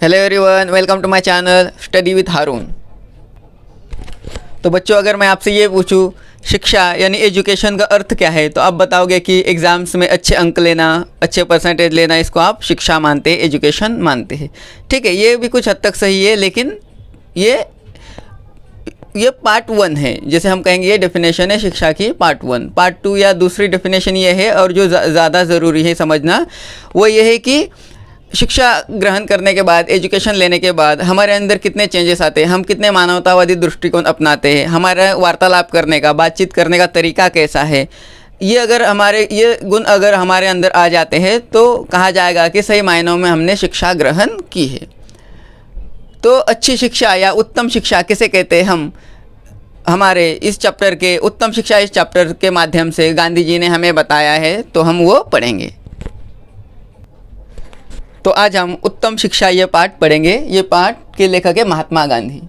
Hello everyone, welcome to my channel study with Haroon. तो बच्चों, अगर मैं आपसे ये पूछूं शिक्षा यानी एजुकेशन का अर्थ क्या है, तो आप बताओगे कि एग्ज़ाम्स में अच्छे अंक लेना, अच्छे परसेंटेज लेना, इसको आप शिक्षा मानते हैं, एजुकेशन मानते हैं। ठीक है, ये भी कुछ हद तक सही है, लेकिन ये पार्ट 1 है। जैसे हम कहेंगे ये डेफिनेशन है शिक्षा की पार्ट 1। पार्ट 2 या दूसरी डेफिनेशन ये है, और जो ज़्यादा ज़रूरी है समझना, वो ये है कि शिक्षा ग्रहण करने के बाद, एजुकेशन लेने के बाद हमारे अंदर कितने चेंजेस आते हैं, हम कितने मानवतावादी दृष्टिकोण अपनाते हैं, हमारा वार्तालाप करने का, बातचीत करने का तरीका कैसा है। ये गुण अगर हमारे अंदर आ जाते हैं तो कहा जाएगा कि सही मायनों में हमने शिक्षा ग्रहण की है। तो अच्छी शिक्षा या उत्तम शिक्षा किसे कहते हैं, हम हमारे इस चैप्टर के उत्तम शिक्षा इस चैप्टर के माध्यम से गांधी जी ने हमें बताया है, तो हम वो पढ़ेंगे। तो आज हम उत्तम शिक्षा ये पाठ पढ़ेंगे। ये पाठ के लेखक है महात्मा गांधी।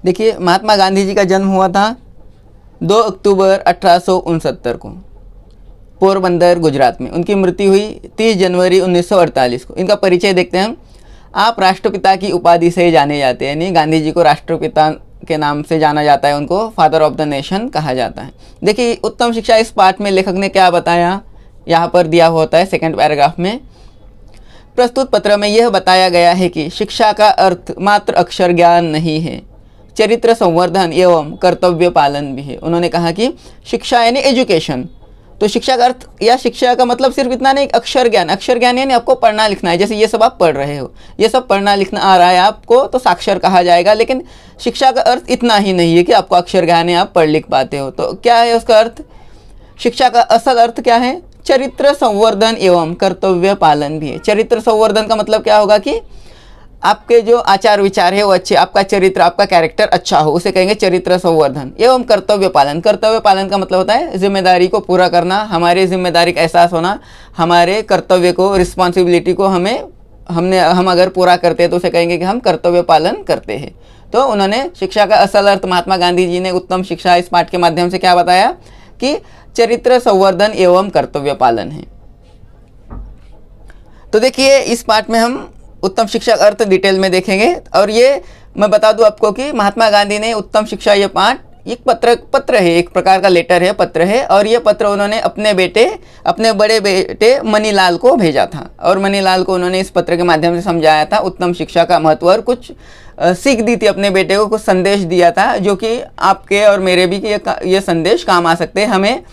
देखिए महात्मा गांधी जी का जन्म हुआ था 2 अक्टूबर 1869 को पोरबंदर, गुजरात में। उनकी मृत्यु हुई 30 जनवरी 1948 को। इनका परिचय देखते हैं हम। आप राष्ट्रपिता की उपाधि से जाने जाते हैं, यानी गांधी जी को राष्ट्रपिता के नाम से जाना जाता है, उनको फादर ऑफ द नेशन कहा जाता है। देखिए उत्तम शिक्षा इस पाठ में लेखक ने क्या बताया, यहाँ पर दिया होता है सेकंड पैराग्राफ में। प्रस्तुत पत्र में यह बताया गया है कि शिक्षा का अर्थ मात्र अक्षर ज्ञान नहीं है, चरित्र संवर्धन एवं कर्तव्य पालन भी है। उन्होंने कहा कि शिक्षा यानी एजुकेशन, तो शिक्षा का अर्थ या शिक्षा का मतलब सिर्फ इतना नहीं, अक्षर ज्ञान। अक्षर ज्ञान यानी आपको पढ़ना लिखना है। जैसे ये सब आप पढ़ रहे हो, ये सब पढ़ना लिखना आ रहा है आपको, तो साक्षर कहा जाएगा। लेकिन शिक्षा का अर्थ इतना ही नहीं है कि आपको अक्षर ज्ञान है, आप पढ़ लिख पाते हो। तो क्या है उसका अर्थ? शिक्षा का असल अर्थ क्या है? चरित्र संवर्धन एवं कर्तव्य पालन भी है। चरित्र संवर्धन का मतलब क्या होगा कि आपके जो आचार विचार है वो अच्छे, आपका चरित्र, आपका कैरेक्टर अच्छा हो, उसे कहेंगे चरित्र संवर्धन। एवं कर्तव्य पालन, कर्तव्य पालन का मतलब होता है जिम्मेदारी को पूरा करना, हमारी जिम्मेदारी का एहसास होना, हमारे कर्तव्य को, रिस्पॉन्सिबिलिटी को हम अगर पूरा करते हैं तो उसे कहेंगे कि हम कर्तव्य पालन करते हैं। तो उन्होंने शिक्षा का असल अर्थ महात्मा गांधी जी ने उत्तम शिक्षा इस पाठ के माध्यम से क्या बताया कि चरित्र संवर्धन एवं कर्तव्य पालन है। तो देखिए इस पाठ में हम उत्तम शिक्षा का अर्थ डिटेल में देखेंगे। और ये मैं बता दूं आपको कि महात्मा गांधी ने उत्तम शिक्षा ये पाठ एक पत्र है, एक प्रकार का लेटर है, पत्र है। और ये पत्र उन्होंने अपने बड़े बेटे मनीलाल को भेजा था, और मनीलाल को उन्होंने इस पत्र के माध्यम से समझाया था उत्तम शिक्षा का महत्व, और कुछ सीख दी थी अपने बेटे को, कुछ संदेश दिया था जो कि आपके और मेरे भी ये संदेश काम आ सकते हैं। हमें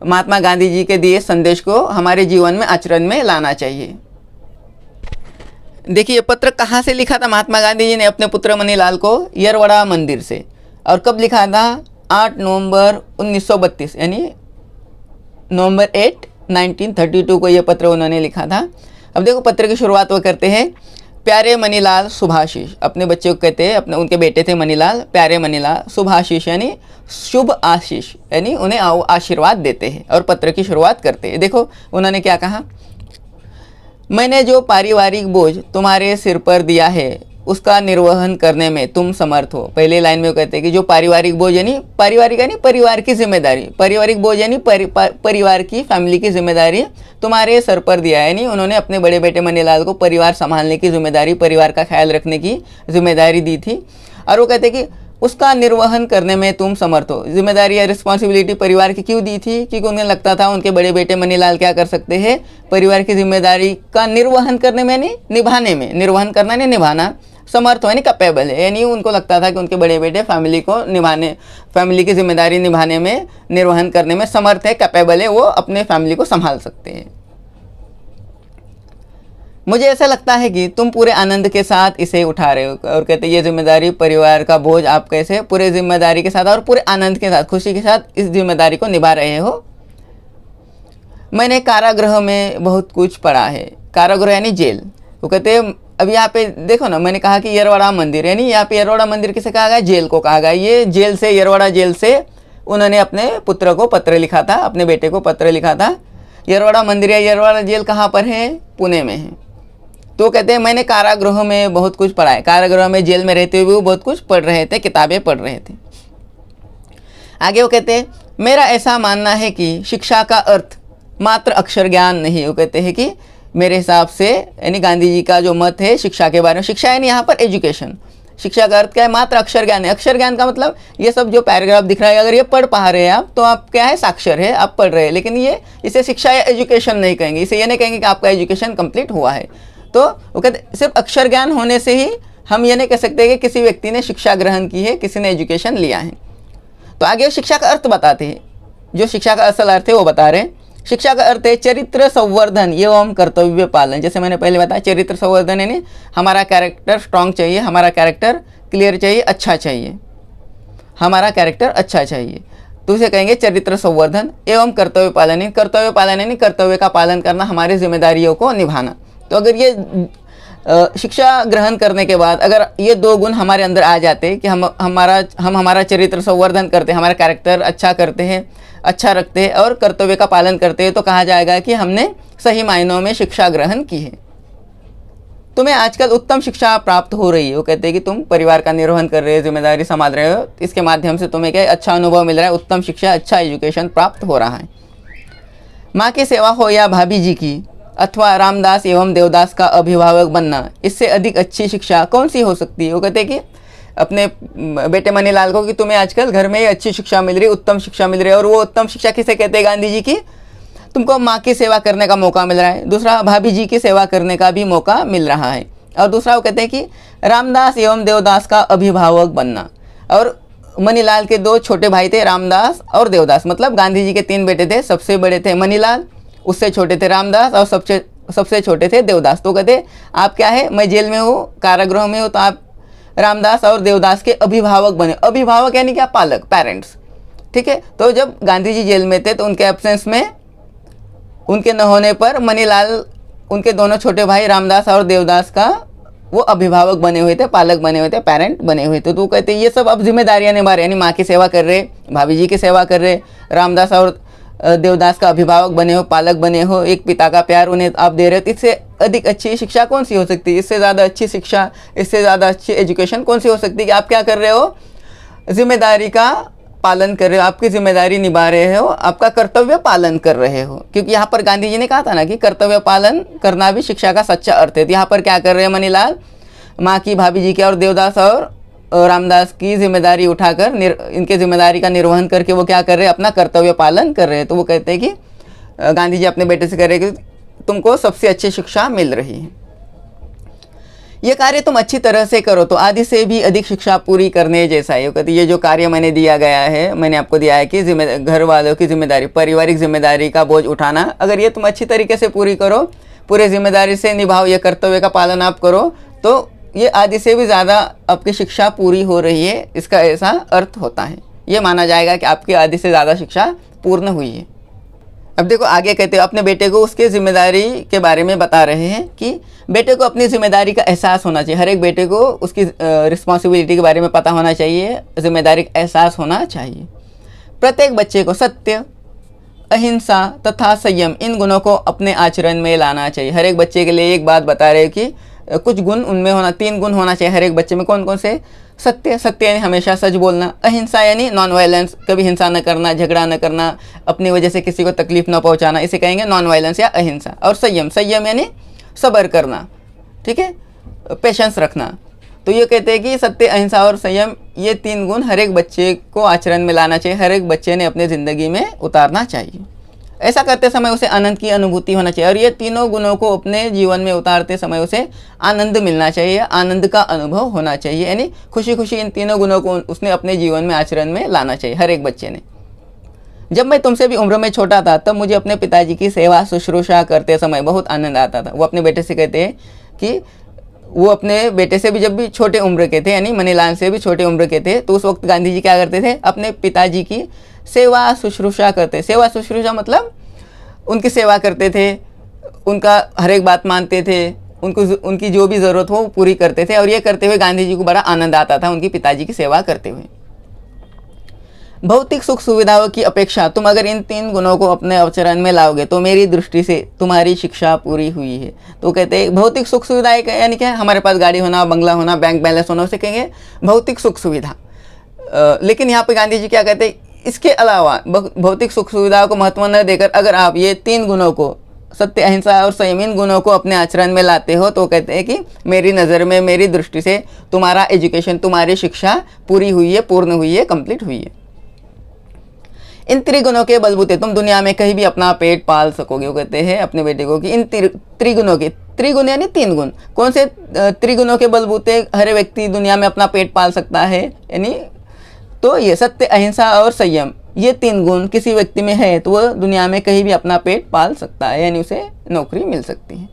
महात्मा गांधी जी के दिए संदेश को हमारे जीवन में, आचरण में लाना चाहिए। देखिए ये पत्र कहाँ से लिखा था महात्मा गांधी जी ने अपने पुत्र मनीलाल को? यरवड़ा मंदिर से। और कब लिखा था? 8 नवंबर 1932, यानी नवंबर 8, 1932 को ये पत्र उन्होंने लिखा था। अब देखो पत्र की शुरुआत वो करते हैं, प्यारे मनीलाल शुभाशीष। अपने बच्चे को कहते हैं, उनके बेटे थे मनीलाल, प्यारे मनीलाल शुभाशीष यानी शुभ आशीष, यानी उन्हें आशीर्वाद देते हैं और पत्र की शुरुआत करते हैं। देखो उन्होंने क्या कहा, मैंने जो पारिवारिक बोझ तुम्हारे सिर पर दिया है उसका निर्वहन करने में तुम समर्थ हो। पहले लाइन में वो कहते हैं कि जो पारिवारिक बोझ यानी परिवार की जिम्मेदारी, पारिवारिक बोझ यानी परिवार की, फैमिली की जिम्मेदारी तुम्हारे सर पर दिया है। यानी उन्होंने अपने बड़े बेटे मनीलाल को परिवार संभालने की जिम्मेदारी, परिवार का ख्याल रखने की जिम्मेदारी दी थी। और वो कहते हैं कि उसका निर्वहन करने में तुम समर्थ हो। जिम्मेदारी या रिस्पॉन्सिबिलिटी परिवार की क्यों दी थी? क्योंकि उन्हें लगता था उनके बड़े बेटे मनीलाल क्या कर सकते हैं, परिवार की जिम्मेदारी का निर्वहन करने में, यानी निभाने में, निर्वहन करना नहीं निभाना, समर्थ हो यानी कैपेबल है। यानी उनको लगता था कि उनके बड़े बेटे फैमिली की जिम्मेदारी निभाने में, निर्वहन करने में समर्थ है, कैपेबल है, वो अपने फैमिली को संभाल सकते हैं। मुझे ऐसा लगता है कि तुम पूरे आनंद के साथ इसे उठा रहे हो। और कहते हैं ये जिम्मेदारी, परिवार का बोझ आप कैसे पूरे जिम्मेदारी के साथ और पूरे आनंद के साथ, खुशी के साथ इस जिम्मेदारी को निभा रहे हो। मैंने कारागृह में बहुत कुछ पढ़ा है। कारागृह यानी जेल। वो कहते हैं, अब यहाँ पे देखो ना, मैंने कहा कि यरवड़ा मंदिर, यानी यहाँ पे यरवड़ा मंदिर किसे कहा गया? जेल को कहा गया। ये जेल से, यरवड़ा जेल से उन्होंने अपने पुत्र को पत्र लिखा था, अपने बेटे को पत्र लिखा था। यरवड़ा मंदिर या यरवड़ा जेल कहाँ पर है? पुणे में है। तो कहते हैं मैंने कारागृह में बहुत कुछ पढ़ा है। कारागृह में, जेल में रहते हुए वो बहुत कुछ पढ़ रहे थे, किताबें पढ़ रहे थे। आगे वो कहते हैं, मेरा ऐसा मानना है कि शिक्षा का अर्थ मात्र अक्षर ज्ञान नहीं। वो कहते हैं कि मेरे हिसाब से, यानी गांधी जी का जो मत है शिक्षा के बारे में, शिक्षा यानी यहाँ पर एजुकेशन, शिक्षा का अर्थ क्या है, मात्र अक्षर ज्ञान है। अक्षर ज्ञान का मतलब ये सब जो पैराग्राफ दिख रहा है, अगर ये पढ़ पा रहे हैं आप तो आप क्या है, साक्षर है, आप पढ़ रहे हैं। लेकिन ये इसे शिक्षा या एजुकेशन नहीं कहेंगे, इसे ये नहीं कहेंगे कि आपका एजुकेशन कंप्लीट हुआ है। तो वो कहते सिर्फ अक्षर ज्ञान होने से ही हम ये नहीं कह सकते कि किसी व्यक्ति ने शिक्षा ग्रहण की है, किसी ने एजुकेशन लिया है। तो आगे शिक्षा का अर्थ बताते हैं, जो शिक्षा का असल अर्थ है वो बता रहे हैं। शिक्षा का अर्थ है चरित्र संवर्धन एवं कर्तव्य पालन। जैसे मैंने पहले बताया, चरित्र संवर्धन यानी हमारा कैरेक्टर स्ट्रांग चाहिए, हमारा कैरेक्टर क्लियर चाहिए, अच्छा चाहिए, हमारा कैरेक्टर अच्छा चाहिए, तो उसे कहेंगे चरित्र संवर्धन। एवं कर्तव्य पालन, कर्तव्य पालन यानी कर्तव्य का पालन करना, हमारी जिम्मेदारियों को निभाना। तो अगर ये शिक्षा ग्रहण करने के बाद अगर ये दो गुण हमारे अंदर आ जाते कि हम हमारा चरित्र संवर्धन करते हैं, हमारा कैरेक्टर अच्छा करते हैं, अच्छा रखते हैं और कर्तव्य का पालन करते हैं, तो कहा जाएगा कि हमने सही मायनों में शिक्षा ग्रहण की है। तुम्हें आजकल उत्तम शिक्षा प्राप्त हो रही है। वो कहते हैं कि तुम परिवार का निर्वहन कर रहे हो, जिम्मेदारी संभाल रहे हो, इसके माध्यम से तुम्हें क्या अच्छा अनुभव मिल रहा है, उत्तम शिक्षा, अच्छा एजुकेशन प्राप्त हो रहा है। माँ की सेवा हो या भाभी जी की, अथवा रामदास एवं देवदास का अभिभावक बनना, इससे अधिक अच्छी शिक्षा कौन सी हो सकती है। वो कहते हैं कि अपने बेटे मनीलाल को कि तुम्हें आजकल घर में ही अच्छी शिक्षा मिल रही है, उत्तम शिक्षा मिल रही है। और वो उत्तम शिक्षा किसे कहते हैं, गांधी जी की। तुमको माँ की सेवा करने का मौका मिल रहा है, दूसरा भाभी जी की सेवा करने का भी मौका मिल रहा है। और दूसरा वो कहते हैं कि रामदास एवं देवदास का अभिभावक बनना। और मनीलाल के दो छोटे भाई थे, रामदास और देवदास, मतलब गांधी जी के 3 बेटे थे। सबसे बड़े थे मनीलाल, उससे छोटे थे रामदास और सबसे छोटे थे देवदास। तो कहते आप क्या है, मैं जेल में हूँ, कारागृह में हूँ, तो आप रामदास और देवदास के अभिभावक बने। अभिभावक यानी क्या, पालक, पेरेंट्स, ठीक है। तो जब गांधी जी जेल में थे तो उनके एब्सेंस में, उनके न होने पर मनीलाल, उनके दोनों छोटे भाई रामदास और देवदास का वो अभिभावक बने हुए थे, पालक बने हुए थे, पेरेंट बने हुए थे। तो कहते ये सब अब जिम्मेदारियां निभा रहे, यानी माँ की सेवा कर रहे, भाभी जी की सेवा कर रहे, रामदास और देवदास का अभिभावक बने हो, पालक बने हो, एक पिता का प्यार उन्हें आप दे रहे हो। तो इससे अधिक अच्छी शिक्षा कौन सी हो सकती है, इससे ज़्यादा अच्छी शिक्षा, इससे ज़्यादा अच्छी एजुकेशन कौन सी हो सकती है कि आप क्या कर रहे हो, जिम्मेदारी का पालन कर रहे हो, आपकी जिम्मेदारी निभा रहे हो, आपका कर्तव्य पालन कर रहे हो। क्योंकि यहाँ पर गांधी जी ने कहा था ना कि कर्तव्य पालन करना भी शिक्षा का सच्चा अर्थ है। तो यहाँ पर क्या कर रहे हैं मनीलाल, माँ की, भाभी जी की और देवदास और रामदास की जिम्मेदारी उठाकर, इनके जिम्मेदारी का निर्वहन करके वो क्या कर रहे हैं, अपना कर्तव्य पालन कर रहे हैं। तो वो कहते हैं कि गांधी जी अपने बेटे से कह रहे हैं कि तुमको सबसे अच्छी शिक्षा मिल रही है, ये कार्य तुम अच्छी तरह से करो तो आधी से भी अधिक शिक्षा पूरी करने जैसा है। कहते ये जो कार्य मैंने दिया गया है, मैंने आपको दिया है कि घर वालों की जिम्मेदारी, पारिवारिक जिम्मेदारी का बोझ उठाना, अगर ये तुम अच्छी तरीके से पूरी करो, पूरे जिम्मेदारी से निभाओ, ये कर्तव्य का पालन आप करो, तो ये आदि से भी ज़्यादा आपकी शिक्षा पूरी हो रही है, इसका ऐसा अर्थ होता है। ये माना जाएगा कि आपकी आदि से ज़्यादा शिक्षा पूर्ण हुई है। अब देखो आगे कहते हो, अपने बेटे को उसके जिम्मेदारी के बारे में बता रहे हैं कि बेटे को अपनी जिम्मेदारी का एहसास होना चाहिए। हर एक बेटे को उसकी रिस्पॉन्सिबिलिटी के बारे में पता होना चाहिए, जिम्मेदारी का एहसास होना चाहिए। प्रत्येक बच्चे को सत्य, अहिंसा तथा संयम, इन गुणों को अपने आचरण में लाना चाहिए। हर एक बच्चे के लिए एक बात बता रहे कि कुछ गुण उनमें होना, 3 गुण होना चाहिए हर एक बच्चे में। कौन कौन से, सत्य, सत्य यानी हमेशा सच बोलना, अहिंसा यानी नॉन वायलेंस, कभी हिंसा न करना, झगड़ा न करना, अपनी वजह से किसी को तकलीफ न पहुंचाना, इसे कहेंगे नॉन वायलेंस या अहिंसा। और संयम, संयम यानी सब्र करना, ठीक है, पेशेंस रखना। तो ये कहते हैं कि सत्य, अहिंसा और संयम, ये 3 गुण हर एक बच्चे को आचरण में लाना चाहिए, हर एक बच्चे ने अपने ज़िंदगी में उतारना चाहिए। ऐसा करते समय उसे आनंद की अनुभूति होना चाहिए, और ये तीनों गुणों को अपने जीवन में उतारते समय उसे आनंद मिलना चाहिए, आनंद का अनुभव होना चाहिए, यानी खुशी खुशी इन तीनों गुणों को उसने अपने जीवन में आचरण में लाना चाहिए हर एक बच्चे ने। जब मैं तुमसे भी उम्र में छोटा था तब मुझे अपने पिताजी की सेवा शुश्रूषा करते समय बहुत आनंद आता था। वो अपने बेटे से कहते हैं कि वो अपने बेटे से भी जब भी छोटे उम्र के थे, यानी मनीलाल से भी छोटे उम्र के थे, तो उस वक्त गांधी जी क्या करते थे, अपने पिताजी की सेवा शुश्रूषा करते। सेवा शुश्रूषा मतलब उनकी सेवा करते थे, उनका हर एक बात मानते थे, उनकी जो भी ज़रूरत हो पूरी करते थे। और ये करते हुए गांधी जी को बड़ा आनंद आता था उनकी पिताजी की सेवा करते हुए। भौतिक सुख सुविधाओं की अपेक्षा तुम अगर इन 3 गुणों को अपने आचरण में लाओगे तो मेरी दृष्टि से तुम्हारी शिक्षा पूरी हुई है। तो कहते हैं भौतिक सुख सुविधाएं यानी क्या है, हमारे पास गाड़ी होना, बंगला होना, बैंक बैलेंस होना, उसे कहेंगे भौतिक सुख सुविधा। लेकिन यहाँ पे गांधी जी क्या कहते हैं, इसके अलावा भौतिक सुख सुविधाओं को महत्व न देकर अगर आप ये 3 गुणों को सत्य, अहिंसा और संयम इन गुणों को अपने आचरण में लाते हो तो कहते हैं कि मेरी नज़र में, मेरी दृष्टि से तुम्हारा एजुकेशन, तुम्हारी शिक्षा पूरी हुई है, पूर्ण हुई है, कंप्लीट हुई है। इन त्रिगुणों के बलबूते तुम दुनिया में कहीं भी अपना पेट पाल सकोगे। वो कहते हैं अपने बेटे को कि इन त्रिगुणों के, त्रिगुण यानी 3 गुण, कौन से त्रिगुणों के बलबूते हर व्यक्ति दुनिया में अपना पेट पाल सकता है, यानी तो ये सत्य, अहिंसा और संयम, ये 3 गुण किसी व्यक्ति में है तो वह दुनिया में कहीं भी अपना पेट पाल सकता है, यानी उसे नौकरी मिल सकती है।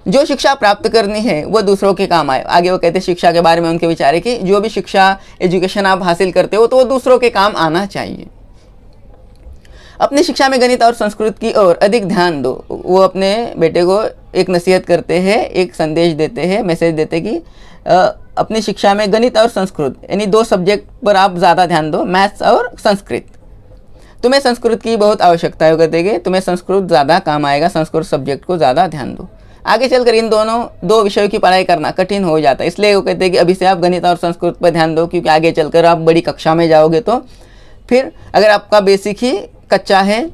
जो शिक्षा प्राप्त करनी है वह दूसरों के काम आए। आगे वो कहते हैं शिक्षा के बारे में उनके विचार है कि जो भी शिक्षा, एजुकेशन आप हासिल करते हो तो वो दूसरों के काम आना चाहिए। अपनी शिक्षा में गणित और संस्कृत की ओर अधिक ध्यान दो। वो अपने बेटे को एक नसीहत करते हैं, एक संदेश देते हैं, मैसेज देते कि अपनी शिक्षा में गणित और संस्कृत यानी 2 सब्जेक्ट पर आप ज़्यादा ध्यान दो, मैथ्स और संस्कृत। तुम्हें संस्कृत की बहुत आवश्यकता है, कहते हैं तुम्हें संस्कृत ज़्यादा काम आएगा, संस्कृत सब्जेक्ट को ज़्यादा ध्यान दो। आगे चलकर इन दोनों 2 विषयों की पढ़ाई करना कठिन हो जाता है, इसलिए वो कहते हैं कि अभी से आप गणित और संस्कृत पर ध्यान दो, क्योंकि आगे चलकर आप बड़ी कक्षा में जाओगे तो फिर अगर आपका बेसिक ही कच्चा है,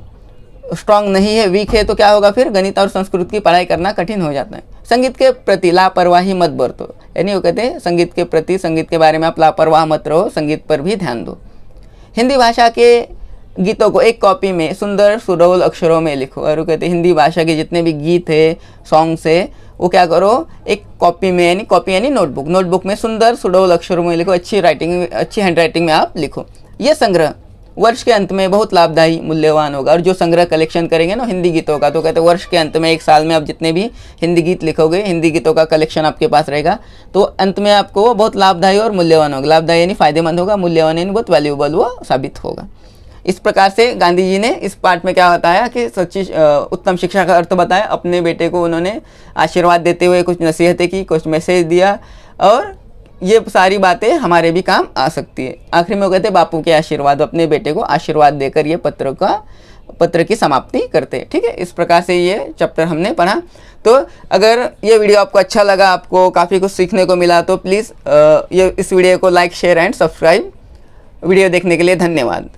स्ट्रांग नहीं है, वीक है, तो क्या होगा, फिर गणित और संस्कृत की पढ़ाई करना कठिन हो जाता है। संगीत के प्रति लापरवाही मत बरतो, यानी वो कहते हैं संगीत के प्रति, संगीत के बारे में आप लापरवाह मत रहो, संगीत पर भी ध्यान दो। हिंदी भाषा के गीतों को एक कॉपी में सुंदर सुडौल अक्षरों में लिखो। और वो कहते हैं हिंदी भाषा के जितने भी गीत है, सॉन्ग्स है, वो क्या करो, एक कॉपी में, यानी कॉपी यानी नोटबुक, नोटबुक में सुंदर सुडौल अक्षरों में लिखो, अच्छी राइटिंग, अच्छी हैंडराइटिंग में आप लिखो। ये संग्रह वर्ष के अंत में बहुत लाभदायी, मूल्यवान होगा। और जो संग्रह कलेक्शन करेंगे ना हिंदी गीतों का, तो कहते हैं वर्ष के अंत में, 1 साल में आप जितने भी हिंदी गीत लिखोगे, हिंदी गीतों का कलेक्शन आपके पास रहेगा, तो अंत में आपको वो बहुत लाभदायी और मूल्यवान होगा। लाभदायी यानी फायदेमंद होगा, मूल्यवान यानी बहुत वैल्यूएबल वो साबित होगा। इस प्रकार से गांधी जी ने इस पार्ट में क्या बताया कि सच्ची उत्तम शिक्षा का अर्थ बताया। अपने बेटे को उन्होंने आशीर्वाद देते हुए कुछ नसीहतें की, कुछ मैसेज दिया, और ये सारी बातें हमारे भी काम आ सकती है। आखिर में वो कहते बापू के आशीर्वाद, अपने बेटे को आशीर्वाद देकर ये पत्र की समाप्ति करते हैं। ठीक है, इस प्रकार से ये चैप्टर हमने पढ़ा। तो अगर ये वीडियो आपको अच्छा लगा, आपको काफ़ी कुछ सीखने को मिला, तो प्लीज़ इस वीडियो को like, share and subscribe. Video देखने के लिए धन्यवाद।